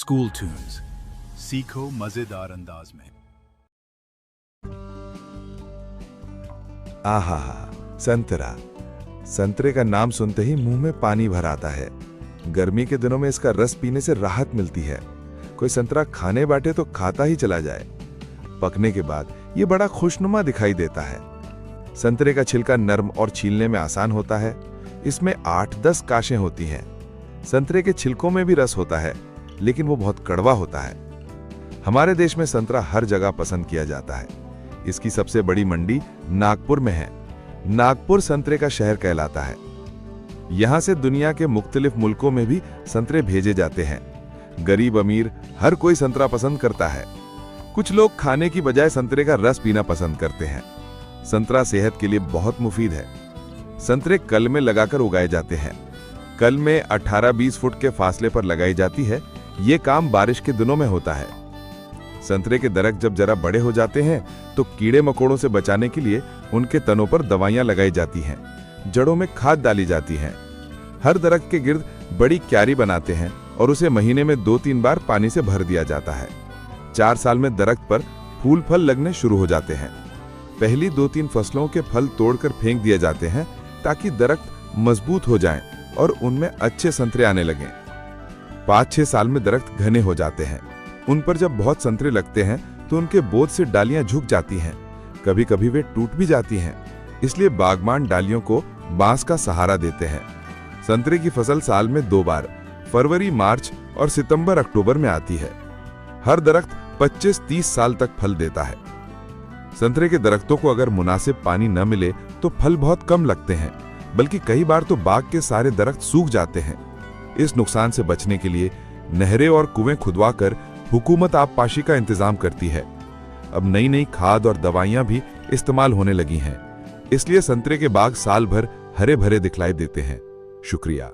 School tunes, सीखो मजेदार अंदाज में। आहा, संतरा। संतरे का नाम सुनते ही मुंह में पानी भर आता है। गर्मी के दिनों में इसका रस पीने से राहत मिलती है। कोई संतरा खाने बाटे तो खाता ही चला जाए। पकने के बाद ये बड़ा खुशनुमा दिखाई देता है। संतरे का छिलका नरम और छीलने में आसान होता है। इसमें 8-10 काशें होती हैं। संतरे के छिलकों में भी रस होता है, लेकिन वो बहुत कड़वा होता है। हमारे देश में संतरा हर जगह पसंद किया जाता है। इसकी सबसे बड़ी मंडी नागपुर में है। नागपुर संतरे का शहर कहलाता है। यहां से दुनिया के मुख्तलिफ मुल्कों में भी संतरे भेजे जाते हैं। गरीब अमीर हर कोई संतरा पसंद करता है। कुछ लोग खाने की बजाय संतरे का रस पीना पसंद करते हैं। संतरा सेहत के लिए बहुत मुफीद है। संतरे कल में लगाकर उगाए जाते हैं। कल में 18-20 फुट के फासले पर लगाई जाती है। ये काम बारिश के दिनों में होता है। संतरे के दरख्त जब जरा बड़े हो जाते हैं तो कीड़े मकोड़ों से बचाने के लिए उनके तनों पर दवाइयां लगाई जाती हैं। जड़ों में खाद डाली जाती है। हर दरख्त के गिर्द बड़ी क्यारी बनाते हैं और उसे महीने में 2-3 बार पानी से भर दिया जाता है। 4 साल में दरख्त पर फूल फल लगने शुरू हो जाते हैं। पहली 2-3 फसलों के फल तोड़कर फेंक दिए जाते हैं ताकि दरख्त मजबूत हो जाएं और उनमें अच्छे संतरे आने लगें। 5-6 साल में दरख्त घने हो जाते हैं। उन पर जब बहुत संतरे लगते हैं तो उनके बोझ से डालियां झुक जाती हैं। कभी कभी वे टूट भी जाती हैं। इसलिए बागबान डालियों को बांस का सहारा देते हैं। संतरे की फसल साल में 2 बार, फरवरी, मार्च और सितंबर, अक्टूबर में आती है। हर दरख्त 25-30 साल तक फल देता है। संतरे के दरख्तों को अगर मुनासिब पानी न मिले तो फल बहुत कम लगते हैं, बल्कि कई बार तो बाग के सारे दरख्त सूख जाते हैं। इस नुकसान से बचने के लिए नहरें और कुएं खुदवाकर हुकूमत आबपाशी का इंतजाम करती है। अब नई नई खाद और दवाइयां भी इस्तेमाल होने लगी हैं। इसलिए संतरे के बाग साल भर हरे भरे दिखलाई देते हैं। शुक्रिया।